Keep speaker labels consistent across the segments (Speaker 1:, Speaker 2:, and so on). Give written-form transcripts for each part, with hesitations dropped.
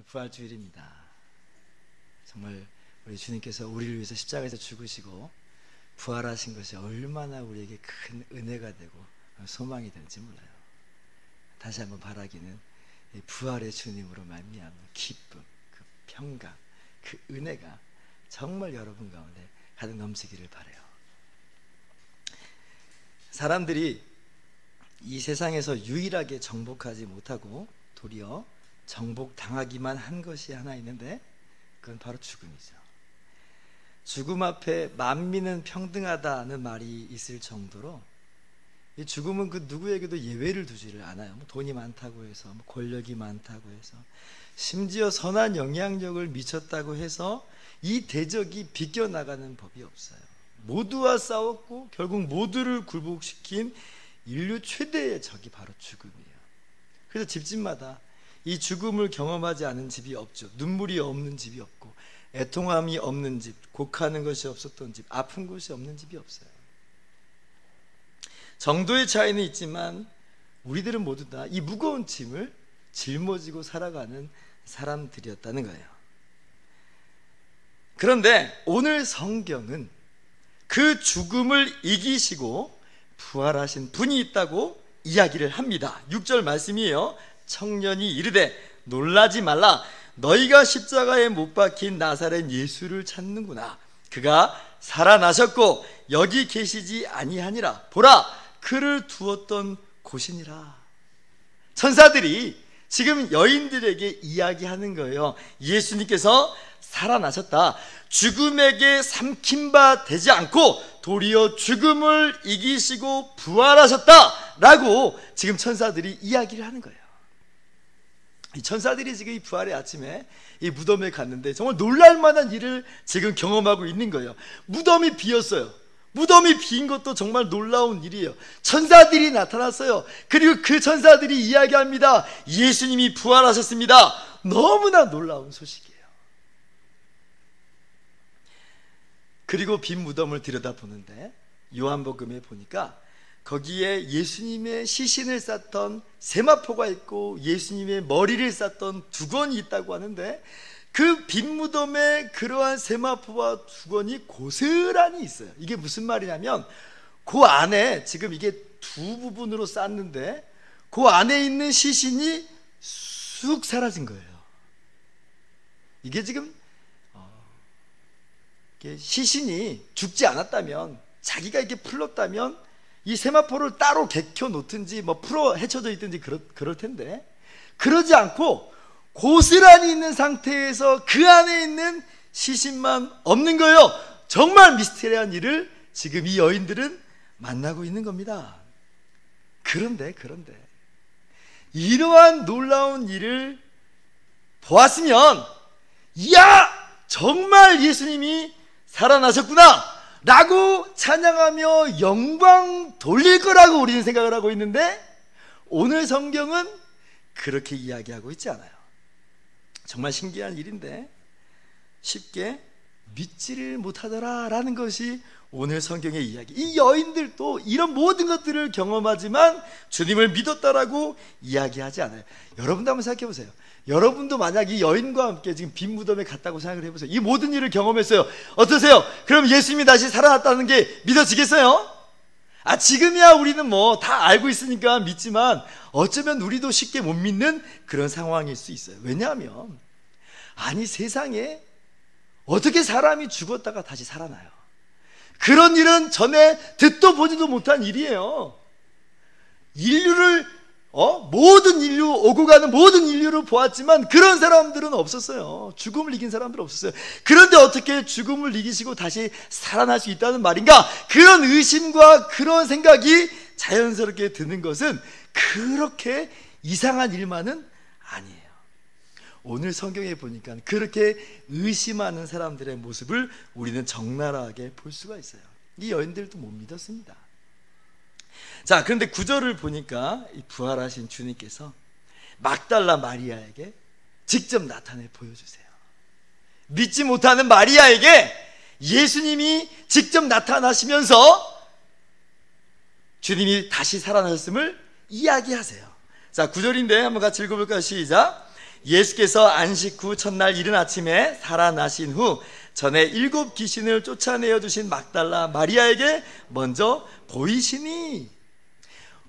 Speaker 1: 부활주일입니다. 정말 우리 주님께서 우리를 위해서 십자가에서 죽으시고 부활하신 것이 얼마나 우리에게 큰 은혜가 되고 소망이 될지 몰라요. 다시 한번 바라기는 부활의 주님으로 말미암은 기쁨, 그 평강, 그 은혜가 정말 여러분 가운데 가득 넘치기를 바라요. 사람들이 이 세상에서 유일하게 정복하지 못하고 도리어 정복당하기만 한 것이 하나 있는데 그건 바로 죽음이죠. 죽음 앞에 만민은 평등하다는 말이 있을 정도로 이 죽음은 그 누구에게도 예외를 두지를 않아요. 뭐 돈이 많다고 해서, 뭐 권력이 많다고 해서, 심지어 선한 영향력을 미쳤다고 해서 이 대적이 비껴나가는 법이 없어요. 모두와 싸웠고 결국 모두를 굴복시킨 인류 최대의 적이 바로 죽음이에요. 그래서 집집마다 이 죽음을 경험하지 않은 집이 없죠. 눈물이 없는 집이 없고, 애통함이 없는 집, 곡하는 것이 없었던 집, 아픈 곳이 없는 집이 없어요. 정도의 차이는 있지만 우리들은 모두 다 이 무거운 짐을 짊어지고 살아가는 사람들이었다는 거예요. 그런데 오늘 성경은 그 죽음을 이기시고 부활하신 분이 있다고 이야기를 합니다. 6절 말씀이에요. 청년이 이르되 놀라지 말라. 너희가 십자가에 못 박힌 나사렛 예수를 찾는구나. 그가 살아나셨고 여기 계시지 아니하니라. 보라, 그를 두었던 곳이니라. 천사들이 지금 여인들에게 이야기하는 거예요. 예수님께서 살아나셨다. 죽음에게 삼킨 바 되지 않고 도리어 죽음을 이기시고 부활하셨다 라고 지금 천사들이 이야기를 하는 거예요. 이 천사들이 지금 이 부활의 아침에 이 무덤에 갔는데 정말 놀랄만한 일을 지금 경험하고 있는 거예요. 무덤이 비었어요. 무덤이 빈 것도 정말 놀라운 일이에요. 천사들이 나타났어요. 그리고 그 천사들이 이야기합니다. 예수님이 부활하셨습니다. 너무나 놀라운 소식이에요. 그리고 빈 무덤을 들여다보는데 요한복음에 보니까 거기에 예수님의 시신을 쌌던 세마포가 있고 예수님의 머리를 쌌던 두건이 있다고 하는데 그 빈 무덤에 그러한 세마포와 두건이 고스란히 있어요. 이게 무슨 말이냐면 그 안에 지금 이게 두 부분으로 쌌는데 그 안에 있는 시신이 쑥 사라진 거예요. 이게 지금 시신이 죽지 않았다면, 자기가 이렇게 풀렸다면 이 세마포를 따로 개켜 놓든지 뭐 풀어 헤쳐져 있든지 그럴 텐데 그러지 않고 고스란히 있는 상태에서 그 안에 있는 시신만 없는 거예요. 정말 미스테리한 일을 지금 이 여인들은 만나고 있는 겁니다. 그런데 이러한 놀라운 일을 보았으면 이야, 정말 예수님이 살아나셨구나 라고 찬양하며 영광 돌릴 거라고 우리는 생각을 하고 있는데 오늘 성경은 그렇게 이야기하고 있지 않아요. 정말 신기한 일인데 쉽게 믿지를 못하더라 라는 것이 오늘 성경의 이야기. 이 여인들도 이런 모든 것들을 경험하지만 주님을 믿었다라고 이야기하지 않아요. 여러분도 한번 생각해 보세요. 여러분도 만약 이 여인과 함께 지금 빈 무덤에 갔다고 생각을 해보세요. 이 모든 일을 경험했어요. 어떠세요? 그럼 예수님이 다시 살아났다는 게 믿어지겠어요? 지금이야 우리는 뭐 다 알고 있으니까 믿지만 어쩌면 우리도 쉽게 못 믿는 그런 상황일 수 있어요. 왜냐하면 아니 세상에 어떻게 사람이 죽었다가 다시 살아나요? 그런 일은 전에 듣도 보지도 못한 일이에요. 인류를 모든 인류, 오고 가는 모든 인류를 보았지만 그런 사람들은 없었어요. 죽음을 이긴 사람들은 없었어요. 그런데 어떻게 죽음을 이기시고 다시 살아날 수 있다는 말인가? 그런 의심과 그런 생각이 자연스럽게 드는 것은 그렇게 이상한 일만은 아니에요. 오늘 성경에 보니까 그렇게 의심하는 사람들의 모습을 우리는 적나라하게 볼 수가 있어요. 이 여인들도 못 믿었습니다. 자, 그런데 9절을 보니까 이 부활하신 주님께서 막달라 마리아에게 직접 나타내 보여주세요. 믿지 못하는 마리아에게 예수님이 직접 나타나시면서 주님이 다시 살아나셨음을 이야기하세요. 자, 9절인데 한번 같이 읽어볼까요? 시작. 예수께서 안식 후 첫날 이른 아침에 살아나신 후 전에 7 귀신을 쫓아내어 주신 막달라 마리아에게 먼저 보이시니.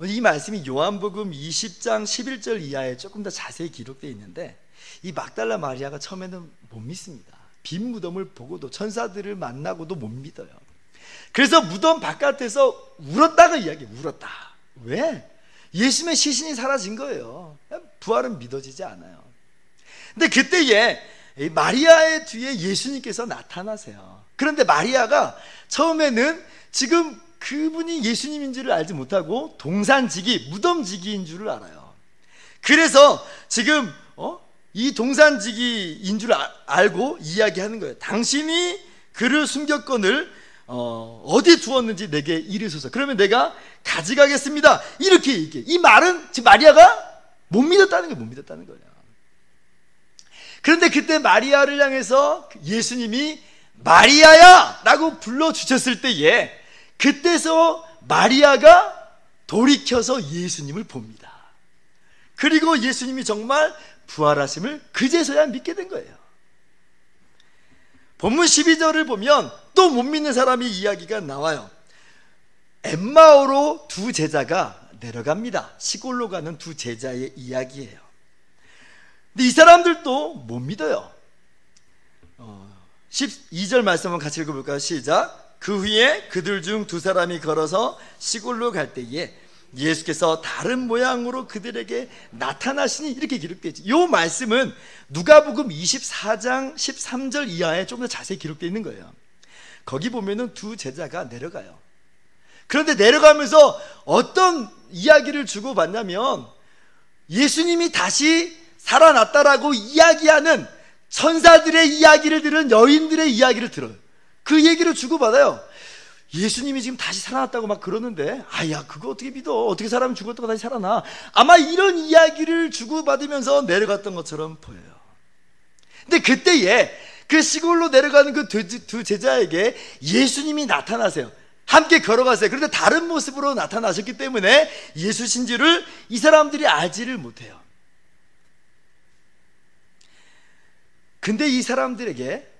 Speaker 1: 이 말씀이 요한복음 20장 11절 이하에 조금 더 자세히 기록되어 있는데, 이 막달라 마리아가 처음에는 못 믿습니다. 빈 무덤을 보고도, 천사들을 만나고도 못 믿어요. 그래서 무덤 바깥에서 울었다가 울었다. 왜? 예수님의 시신이 사라진 거예요. 부활은 믿어지지 않아요. 근데 그때에 마리아의 뒤에 예수님께서 나타나세요. 그런데 마리아가 처음에는 지금 그분이 예수님인 줄을 알지 못하고 동산지기, 무덤지기인 줄을 알아요. 그래서 지금 이 동산지기인 줄 알고 이야기하는 거예요. 당신이 그를 숨겼건을 어디 두었는지 내게 이르소서. 그러면 내가 가져가겠습니다. 이렇게 얘기해. 이 말은 지금 마리아가 못 믿었다는 거예요. 그런데 그때 마리아를 향해서 예수님이 마리아야! 라고 불러주셨을 때에, 그때서 마리아가 돌이켜서 예수님을 봅니다. 그리고 예수님이 정말 부활하심을 그제서야 믿게 된 거예요. 본문 12절을 보면 또 못 믿는 사람이 이야기가 나와요. 엠마오로 2 제자가 내려갑니다. 시골로 가는 2 제자의 이야기예요. 근데 이 사람들도 못 믿어요. 12절 말씀 한번 같이 읽어볼까요? 시작. 그 후에 그들 중 2 사람이 걸어서 시골로 갈 때에 예수께서 다른 모양으로 그들에게 나타나시니, 이렇게 기록되어 있죠. 이 말씀은 누가복음 24장 13절 이하에 좀 더 자세히 기록되어 있는 거예요. 거기 보면은 2 제자가 내려가요. 그런데 내려가면서 어떤 이야기를 주고받냐면, 예수님이 다시 살아났다라고 이야기하는 천사들의 이야기를 들은 여인들의 이야기를 들어요. 그 얘기를 주고받아요. 예수님이 지금 다시 살아났다고 막 그러는데, 야 그거 어떻게 믿어? 어떻게 사람이 죽었다가 다시 살아나? 아마 이런 이야기를 주고받으면서 내려갔던 것처럼 보여요. 근데 그때에 그 시골로 내려가는 그 2 제자에게 예수님이 나타나세요. 함께 걸어가세요. 그런데 다른 모습으로 나타나셨기 때문에 예수신 줄을 이 사람들이 알지를 못해요. 근데 이 사람들에게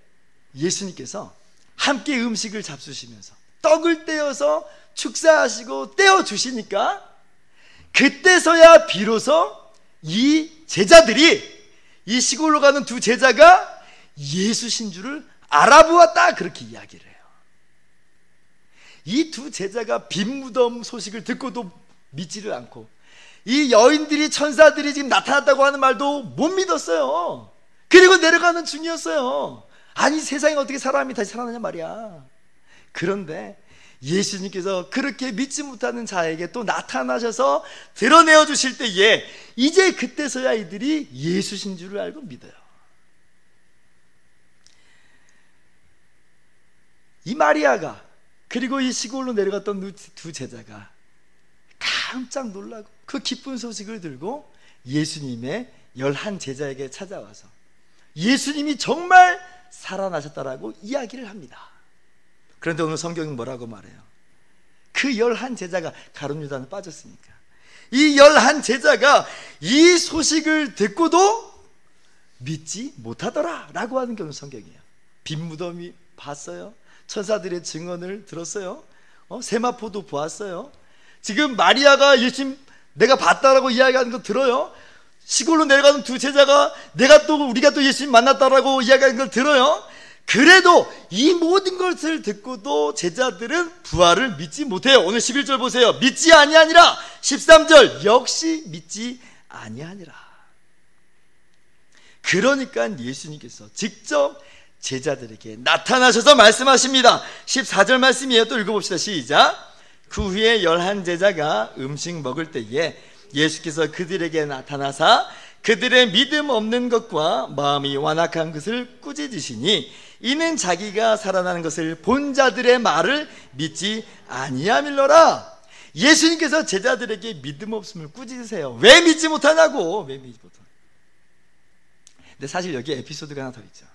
Speaker 1: 예수님께서 함께 음식을 잡수시면서 떡을 떼어서 축사하시고 떼어주시니까, 그때서야 비로소 이 제자들이, 이 시골로 가는 2 제자가 예수신 줄을 알아보았다, 그렇게 이야기를 해요. 이 2 제자가 빈 무덤 소식을 듣고도 믿지를 않고, 이 여인들이, 천사들이 지금 나타났다고 하는 말도 못 믿었어요. 그리고 내려가는 중이었어요. 아니 세상에 어떻게 사람이 다시 살아나냐 말이야. 그런데 예수님께서 그렇게 믿지 못하는 자에게 또 나타나셔서 드러내어 주실 때에, 이제 그때서야 이들이 예수신 줄을 알고 믿어요. 이 마리아가, 그리고 이 시골로 내려갔던 2 제자가 깜짝 놀라고 그 기쁜 소식을 들고 예수님의 11 제자에게 찾아와서 예수님이 정말 살아나셨다라고 이야기를 합니다. 그런데 오늘 성경은 뭐라고 말해요? 그 11 제자가, 가룟 유다는 빠졌으니까, 이 11 제자가 이 소식을 듣고도 믿지 못하더라 라고 하는 게 오늘 성경이에요. 빈 무덤이 봤어요. 천사들의 증언을 들었어요. 세마포도 보았어요. 지금 마리아가 예수님 내가 봤다라고 이야기하는 거 들어요. 시골로 내려가는 2 제자가 우리가 또 예수님 만났다라고 이야기하는 걸 들어요. 그래도 이 모든 것을 듣고도 제자들은 부활을 믿지 못해요. 오늘 11절 보세요. 믿지 아니하니라. 13절 역시 믿지 아니하니라. 그러니까 예수님께서 직접 제자들에게 나타나셔서 말씀하십니다. 14절 말씀이에요. 또 읽어봅시다. 시작. 그 후에 11 제자가 음식 먹을 때에 예수께서 그들에게 나타나사 그들의 믿음 없는 것과 마음이 완악한 것을 꾸짖으시니, 이는 자기가 살아나는 것을 본 자들의 말을 믿지 아니함일러라. 예수님께서 제자들에게 믿음 없음을 꾸짖으세요. 왜 믿지 못하냐고. 왜 믿지 못하냐고. 근데 사실 여기에 에피소드가 하나 더 있죠.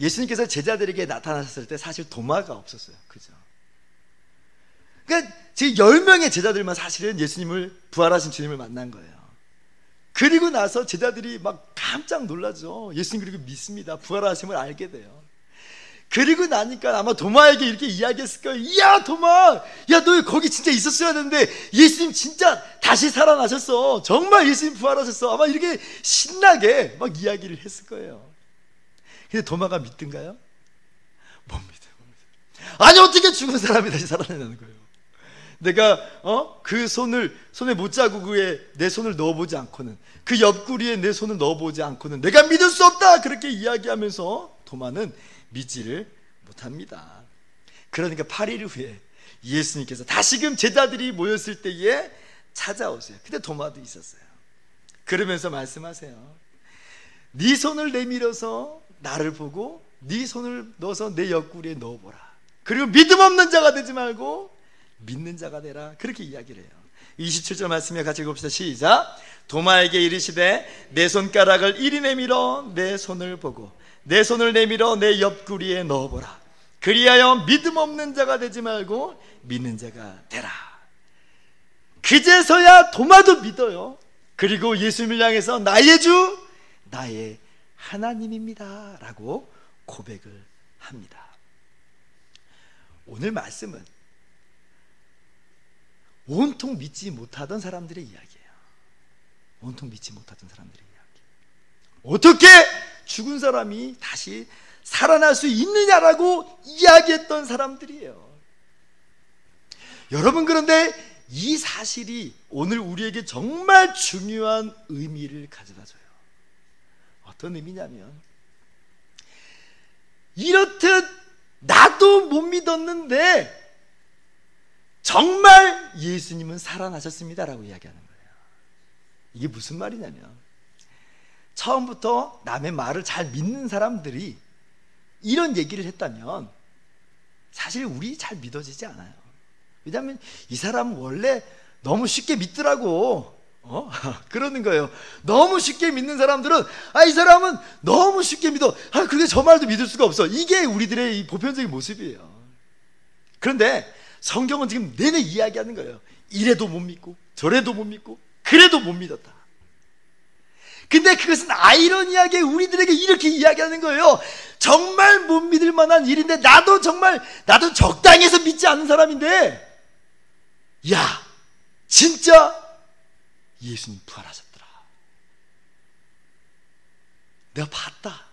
Speaker 1: 예수님께서 제자들에게 나타나셨을 때 사실 도마가 없었어요. 그죠? 그러니까 지금 10명의 제자들만 사실은 예수님을, 부활하신 주님을 만난 거예요. 그리고 나서 제자들이 막 깜짝 놀라죠. 예수님 그리고 믿습니다. 부활하심을 알게 돼요. 그리고 나니까 아마 도마에게 이렇게 이야기했을 거예요. 야 도마, 야 너 거기 진짜 있었어야 되는데 예수님 진짜 다시 살아나셨어. 정말 예수님 부활하셨어. 아마 이렇게 신나게 막 이야기를 했을 거예요. 근데 도마가 믿든가요? 못 믿어요. 아니 어떻게 죽은 사람이 다시 살아나는 거예요. 내가 그 손에 못자국에 내 손을 넣어보지 않고는, 그 옆구리에 내 손을 넣어보지 않고는 내가 믿을 수 없다, 그렇게 이야기하면서 도마는 믿지를 못합니다. 그러니까 8일 후에 예수님께서 다시금 제자들이 모였을 때에 찾아오세요. 근데 도마도 있었어요. 그러면서 말씀하세요. 네 손을 내밀어서 나를 보고 네 손을 넣어서 내 옆구리에 넣어보라. 그리고 믿음 없는 자가 되지 말고 믿는 자가 되라. 그렇게 이야기를 해요. 27절 말씀에 같이 읽읍시다. 시작. 도마에게 이르시되 내 손가락을 이리 내밀어 내 손을 보고 내 손을 내밀어 내 옆구리에 넣어보라. 그리하여 믿음 없는 자가 되지 말고 믿는 자가 되라. 그제서야 도마도 믿어요. 그리고 예수님을 향해서 나의 주 나의 하나님입니다 라고 고백을 합니다. 오늘 말씀은 온통 믿지 못하던 사람들의 이야기예요. 온통 믿지 못하던 사람들의 이야기. 어떻게 죽은 사람이 다시 살아날 수 있느냐라고 이야기했던 사람들이에요. 여러분, 그런데 이 사실이 오늘 우리에게 정말 중요한 의미를 가져다 줘요. 어떤 의미냐면, 이렇듯 나도 못 믿었는데 정말 예수님은 살아나셨습니다라고 이야기하는 거예요. 이게 무슨 말이냐면, 처음부터 남의 말을 잘 믿는 사람들이 이런 얘기를 했다면 사실 우리 잘 믿어지지 않아요. 왜냐하면 이 사람은 원래 너무 쉽게 믿더라고. 그러는 거예요. 너무 쉽게 믿는 사람들은 이 사람은 너무 쉽게 믿어. 그게 저 말도 믿을 수가 없어. 이게 우리들의 이 보편적인 모습이에요. 그런데 성경은 지금 내내 이야기하는 거예요. 이래도 못 믿고 저래도 못 믿고 그래도 못 믿었다. 근데 그것은 아이러니하게 우리들에게 이렇게 이야기하는 거예요. 정말 못 믿을 만한 일인데 나도 적당히 해서 믿지 않는 사람인데, 야 진짜 예수님 부활하셨더라. 내가 봤다.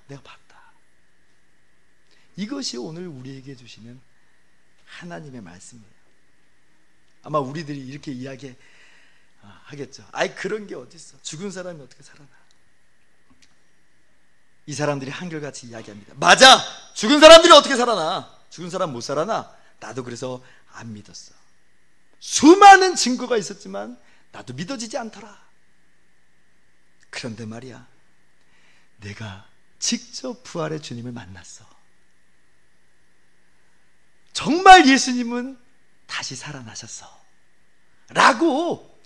Speaker 1: 이것이 오늘 우리에게 주시는 하나님의 말씀이에요. 아마 우리들이 이렇게 이야기하겠죠. 그런 게 어딨어. 죽은 사람이 어떻게 살아나. 이 사람들이 한결같이 이야기합니다. 맞아, 죽은 사람들이 어떻게 살아나. 죽은 사람 못 살아나. 나도 그래서 안 믿었어. 수많은 증거가 있었지만 나도 믿어지지 않더라. 그런데 말이야, 내가 직접 부활의 주님을 만났어. 정말 예수님은 다시 살아나셨어 라고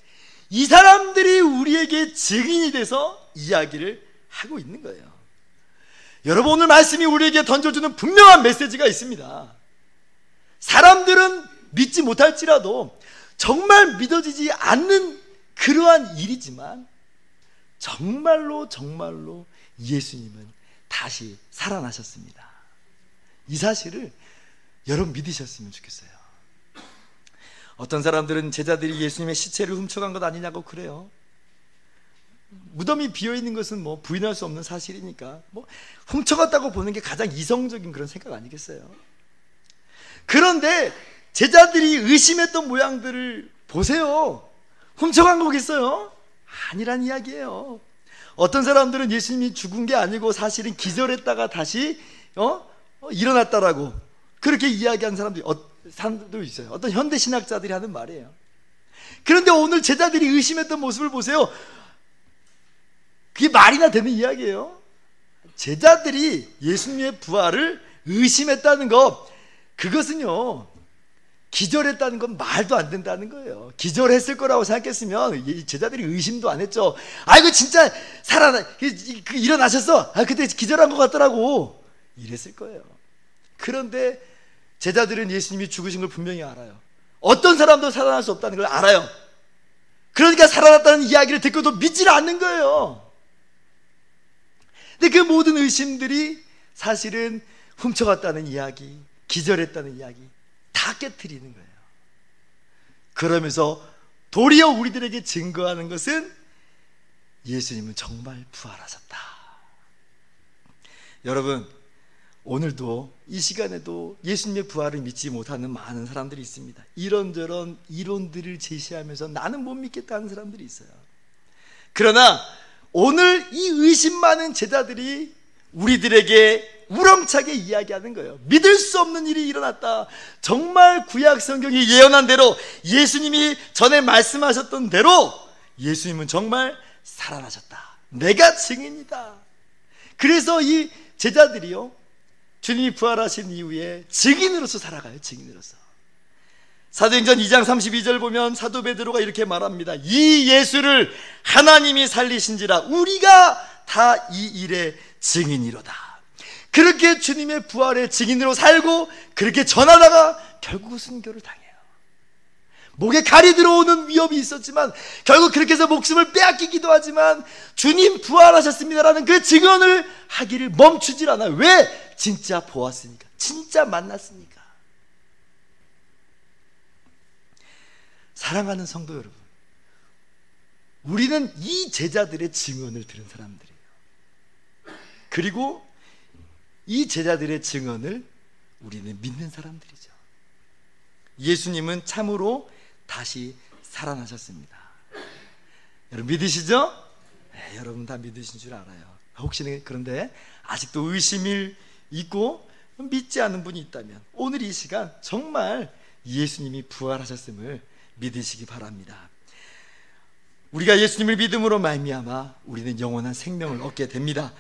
Speaker 1: 이 사람들이 우리에게 증인이 돼서 이야기를 하고 있는 거예요. 여러분, 오늘 말씀이 우리에게 던져주는 분명한 메시지가 있습니다. 사람들은 믿지 못할지라도 정말 믿어지지 않는 그러한 일이지만 정말로 예수님은 다시 살아나셨습니다. 이 사실을 여러분 믿으셨으면 좋겠어요. 어떤 사람들은 제자들이 예수님의 시체를 훔쳐간 것 아니냐고 그래요. 무덤이 비어있는 것은 부인할 수 없는 사실이니까 훔쳐갔다고 보는 게 가장 이성적인 그런 생각 아니겠어요? 그런데 제자들이 의심했던 모양들을 보세요. 훔쳐간 거겠어요? 아니란 이야기예요. 어떤 사람들은 예수님이 죽은 게 아니고 사실은 기절했다가 다시 일어났다라고 그렇게 이야기하는 사람도 있어요. 어떤 현대 신학자들이 하는 말이에요. 그런데 오늘 제자들이 의심했던 모습을 보세요. 그게 말이나 되는 이야기예요? 제자들이 예수님의 부활을 의심했다는 것, 그것은요, 기절했다는 건 말도 안 된다는 거예요. 기절했을 거라고 생각했으면 제자들이 의심도 안 했죠. 이거 진짜 일어나셨어. 그때 기절한 것 같더라고. 이랬을 거예요. 그런데 제자들은 예수님이 죽으신 걸 분명히 알아요. 어떤 사람도 살아날 수 없다는 걸 알아요. 그러니까 살아났다는 이야기를 듣고도 믿지를 않는 거예요. 근데 그 모든 의심들이 사실은 훔쳐갔다는 이야기, 기절했다는 이야기 다 깨트리는 거예요. 그러면서 도리어 우리들에게 증거하는 것은 예수님은 정말 부활하셨다. 여러분, 오늘도 이 시간에도 예수님의 부활을 믿지 못하는 많은 사람들이 있습니다. 이런저런 이론들을 제시하면서 나는 못 믿겠다는 사람들이 있어요. 그러나 오늘 이 의심 많은 제자들이 우리들에게 우렁차게 이야기하는 거예요. 믿을 수 없는 일이 일어났다. 정말 구약 성경이 예언한 대로, 예수님이 전에 말씀하셨던 대로 예수님은 정말 살아나셨다. 내가 증인이다. 그래서 이 제자들이요, 주님이 부활하신 이후에 증인으로서 살아가요. 증인으로서. 사도행전 2장 32절 보면 사도 베드로가 이렇게 말합니다. 이 예수를 하나님이 살리신지라 우리가 다 이 일의 증인이로다. 그렇게 주님의 부활의 증인으로 살고 그렇게 전하다가 결국 순교를 당해요. 목에 칼이 들어오는 위협이 있었지만 결국 그렇게 해서 목숨을 빼앗기기도 하지만 주님 부활하셨습니다라는 그 증언을 하기를 멈추질 않아요. 왜? 진짜 보았으니까, 진짜 만났으니까. 사랑하는 성도 여러분, 우리는 이 제자들의 증언을 들은 사람들이에요. 그리고 이 제자들의 증언을 우리는 믿는 사람들이죠. 예수님은 참으로 다시 살아나셨습니다. 여러분 믿으시죠? 네, 여러분 다 믿으신 줄 알아요. 혹시 그런데 아직도 의심이 있고 믿지 않는 분이 있다면 오늘 이 시간 정말 예수님이 부활하셨음을 믿으시기 바랍니다. 우리가 예수님을 믿음으로 말미암아 우리는 영원한 생명을 얻게 됩니다.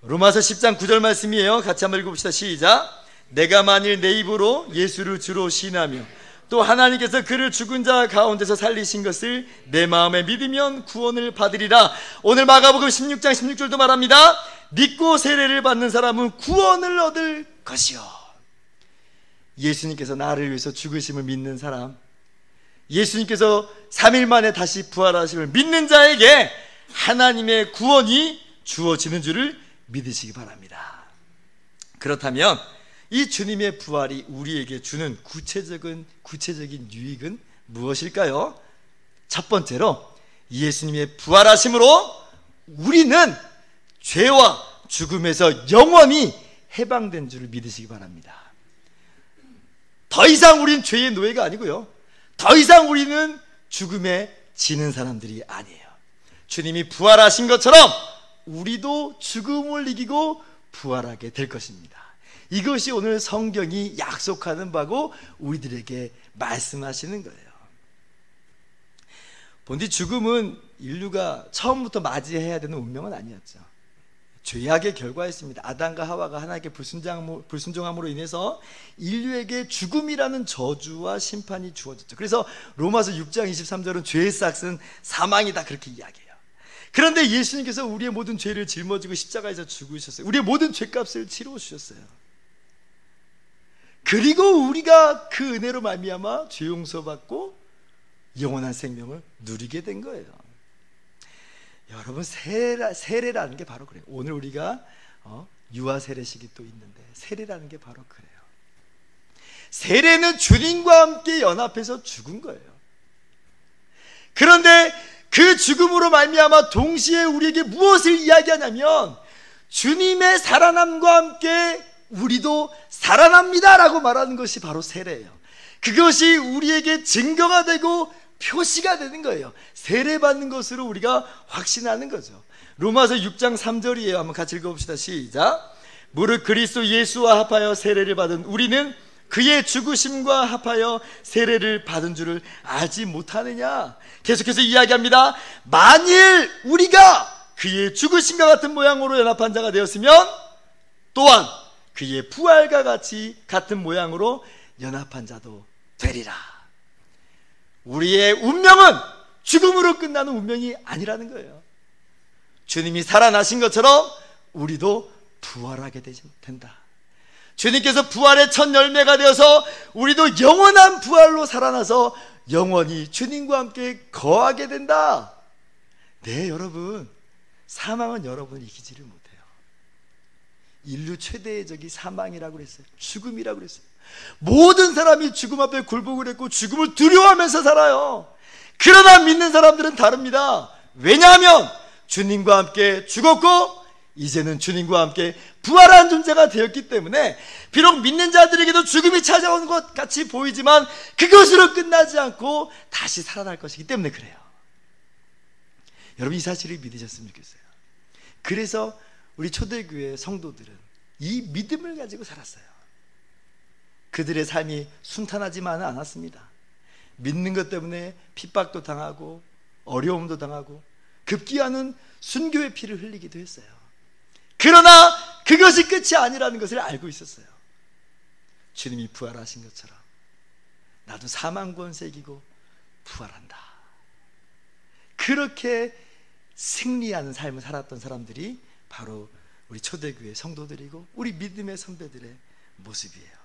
Speaker 1: 로마서 10장 9절 말씀이에요. 같이 한번 읽어봅시다. 시작. 내가 만일 내 입으로 예수를 주로 시인하며 또 하나님께서 그를 죽은 자 가운데서 살리신 것을 내 마음에 믿으면 구원을 받으리라. 오늘 마가복음 16장 16절도 말합니다. 믿고 세례를 받는 사람은 구원을 얻을 것이요. 예수님께서 나를 위해서 죽으심을 믿는 사람, 예수님께서 3일 만에 다시 부활하심을 믿는 자에게 하나님의 구원이 주어지는 줄을 믿으시기 바랍니다. 그렇다면 이 주님의 부활이 우리에게 주는 구체적인 유익은 무엇일까요? 첫 번째로 예수님의 부활하심으로 우리는 죄와 죽음에서 영원히 해방된 줄을 믿으시기 바랍니다. 더 이상 우리는 죄의 노예가 아니고요, 더 이상 우리는 죽음에 지는 사람들이 아니에요. 주님이 부활하신 것처럼 우리도 죽음을 이기고 부활하게 될 것입니다. 이것이 오늘 성경이 약속하는 바고 우리들에게 말씀하시는 거예요. 본디 죽음은 인류가 처음부터 맞이해야 되는 운명은 아니었죠. 죄악의 결과였습니다. 아담과 하와가 하나님께 불순종함으로 인해서 인류에게 죽음이라는 저주와 심판이 주어졌죠. 그래서 로마서 6장 23절은 죄의 싹은 사망이다, 그렇게 이야기해요. 그런데 예수님께서 우리의 모든 죄를 짊어지고 십자가에서 죽으셨어요. 우리의 모든 죄값을 치러 주셨어요. 그리고 우리가 그 은혜로 말미암아 죄 용서받고 영원한 생명을 누리게 된 거예요. 여러분, 세례라는 게 바로 그래요. 오늘 우리가 유아 세례식이 또 있는데 세례라는 게 바로 그래요. 세례는 주님과 함께 연합해서 죽은 거예요. 그런데 그 죽음으로 말미암아 동시에 우리에게 무엇을 이야기하냐면 주님의 살아남과 함께 우리도 살아납니다라고 말하는 것이 바로 세례예요. 그것이 우리에게 증거가 되고 표시가 되는 거예요. 세례받는 것으로 우리가 확신하는 거죠. 로마서 6장 3절이에요. 한번 같이 읽어봅시다. 시작. 무릇 그리스도 예수와 합하여 세례를 받은 우리는 그의 죽으심과 합하여 세례를 받은 줄을 알지 못하느냐. 계속해서 이야기합니다. 만일 우리가 그의 죽으심과 같은 모양으로 연합한 자가 되었으면 또한 그의 부활과 같이 같은 모양으로 연합한 자도 되리라. 우리의 운명은 죽음으로 끝나는 운명이 아니라는 거예요. 주님이 살아나신 것처럼 우리도 부활하게 된다. 주님께서 부활의 첫 열매가 되어서 우리도 영원한 부활로 살아나서 영원히 주님과 함께 거하게 된다. 네, 여러분, 사망은 여러분을 이기지를 못해요. 인류 최대의 적이 사망이라고 그랬어요. 죽음이라고 그랬어요. 모든 사람이 죽음 앞에 굴복을 했고 죽음을 두려워하면서 살아요. 그러나 믿는 사람들은 다릅니다. 왜냐하면 주님과 함께 죽었고 이제는 주님과 함께 부활한 존재가 되었기 때문에 비록 믿는 자들에게도 죽음이 찾아오는 것 같이 보이지만 그것으로 끝나지 않고 다시 살아날 것이기 때문에 그래요. 여러분, 이 사실을 믿으셨으면 좋겠어요. 그래서 우리 초대교회 성도들은 이 믿음을 가지고 살았어요. 그들의 삶이 순탄하지만은 않았습니다. 믿는 것 때문에 핍박도 당하고 어려움도 당하고 급기야는 순교의 피를 흘리기도 했어요. 그러나 그것이 끝이 아니라는 것을 알고 있었어요. 주님이 부활하신 것처럼 나도 사망 권세 이기고 부활한다. 그렇게 승리하는 삶을 살았던 사람들이 바로 우리 초대교회 성도들이고 우리 믿음의 선배들의 모습이에요.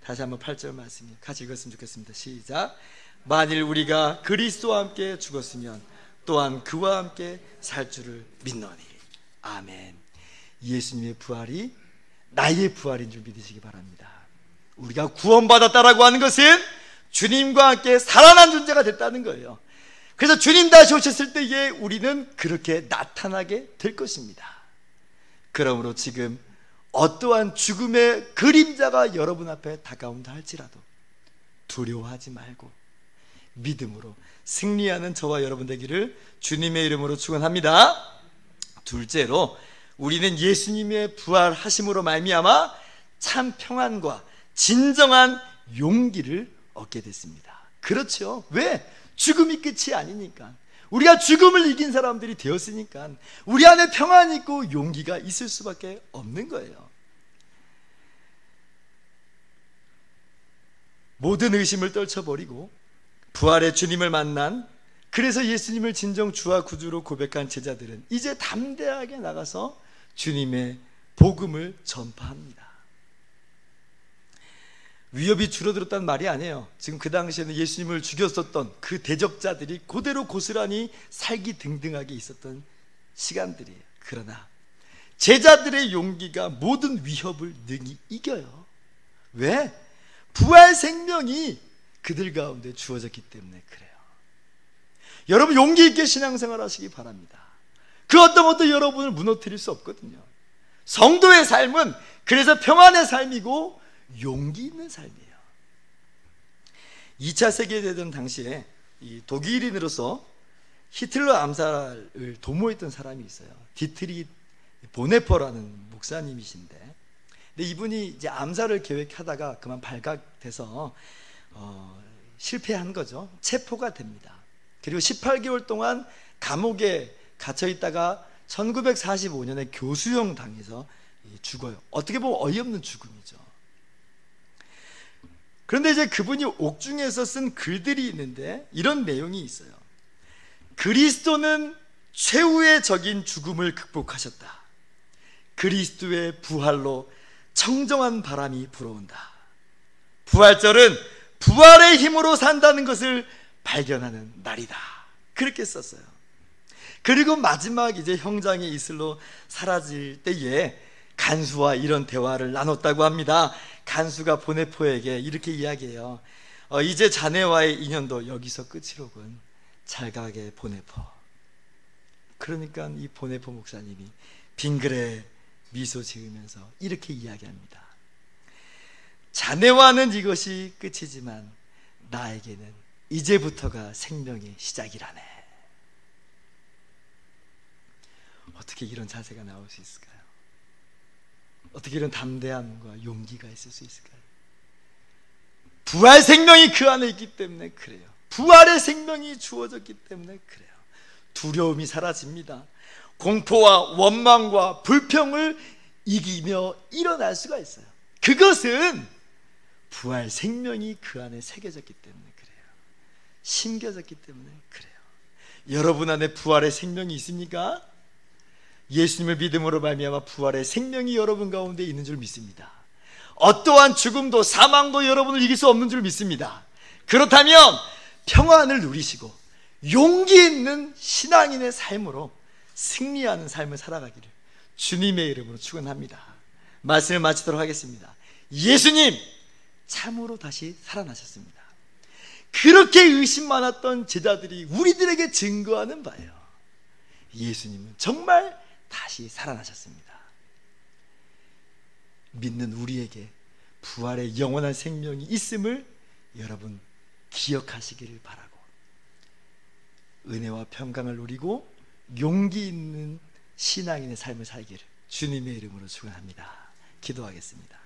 Speaker 1: 다시 한번 8절 말씀 같이 읽었으면 좋겠습니다. 시작. 만일 우리가 그리스도와 함께 죽었으면 또한 그와 함께 살 줄을 믿노니. 아멘. 예수님의 부활이 나의 부활인 줄 믿으시기 바랍니다. 우리가 구원받았다라고 하는 것은 주님과 함께 살아난 존재가 됐다는 거예요. 그래서 주님 다시 오셨을 때에 우리는 그렇게 나타나게 될 것입니다. 그러므로 지금 어떠한 죽음의 그림자가 여러분 앞에 다가온다 할지라도 두려워하지 말고 믿음으로 승리하는 저와 여러분 되기를 주님의 이름으로 축원합니다. 둘째로 우리는 예수님의 부활하심으로 말미암아 참 평안과 진정한 용기를 얻게 됐습니다. 그렇죠. 왜? 죽음이 끝이 아니니까. 우리가 죽음을 이긴 사람들이 되었으니까 우리 안에 평안이 있고 용기가 있을 수밖에 없는 거예요. 모든 의심을 떨쳐버리고 부활의 주님을 만난, 그래서 예수님을 진정 주와 구주로 고백한 제자들은 이제 담대하게 나가서 주님의 복음을 전파합니다. 위협이 줄어들었다는 말이 아니에요. 지금 그 당시에는 예수님을 죽였었던 그 대적자들이 그대로 고스란히 살기등등하게 있었던 시간들이에요. 그러나 제자들의 용기가 모든 위협을 능히 이겨요. 왜? 부활 생명이 그들 가운데 주어졌기 때문에 그래요. 여러분, 용기 있게 신앙생활 하시기 바랍니다. 그 어떤 것도 여러분을 무너뜨릴 수 없거든요. 성도의 삶은 그래서 평안의 삶이고 용기 있는 삶이에요. 2차 세계대전 당시에 이 독일인으로서 히틀러 암살을 도모했던 사람이 있어요. 디트리 보네퍼라는 목사님이신데, 근데 이분이 이제 암살을 계획하다가 그만 발각돼서 실패한 거죠. 체포가 됩니다. 그리고 18개월 동안 감옥에 갇혀 있다가 1945년에 교수형 당해서 죽어요. 어떻게 보면 어이없는 죽음이죠. 그런데 이제 그분이 옥중에서 쓴 글들이 있는데 이런 내용이 있어요. 그리스도는 최후의 적인 죽음을 극복하셨다. 그리스도의 부활로 청정한 바람이 불어온다. 부활절은 부활의 힘으로 산다는 것을 발견하는 날이다. 그렇게 썼어요. 그리고 마지막 이제 형장의 이슬로 사라질 때에 간수와 이런 대화를 나눴다고 합니다. 간수가 보네포에게 이렇게 이야기해요. 이제 자네와의 인연도 여기서 끝이로군. 잘 가게 보네포. 그러니까 이 보네포 목사님이 빙그레 미소 지으면서 이렇게 이야기합니다. 자네와는 이것이 끝이지만 나에게는 이제부터가 생명의 시작이라네. 어떻게 이런 자세가 나올 수 있을까요? 어떻게 이런 담대함과 용기가 있을 수 있을까요? 부활 생명이 그 안에 있기 때문에 그래요. 부활의 생명이 주어졌기 때문에 그래요. 두려움이 사라집니다. 공포와 원망과 불평을 이기며 일어날 수가 있어요. 그것은 부활 생명이 그 안에 새겨졌기 때문에 그래요. 심겨졌기 때문에 그래요. 여러분 안에 부활의 생명이 있습니까? 예수님을 믿음으로 말미암아 부활의 생명이 여러분 가운데 있는 줄 믿습니다. 어떠한 죽음도 사망도 여러분을 이길 수 없는 줄 믿습니다. 그렇다면 평안을 누리시고 용기 있는 신앙인의 삶으로 승리하는 삶을 살아가기를 주님의 이름으로 축원합니다. 말씀을 마치도록 하겠습니다. 예수님 참으로 다시 살아나셨습니다. 그렇게 의심 많았던 제자들이 우리들에게 증거하는 바예요. 예수님은 정말 다시 살아나셨습니다. 믿는 우리에게 부활의 영원한 생명이 있음을 여러분 기억하시기를 바라고, 은혜와 평강을 누리고 용기 있는 신앙인의 삶을 살기를 주님의 이름으로 축원합니다. 기도하겠습니다.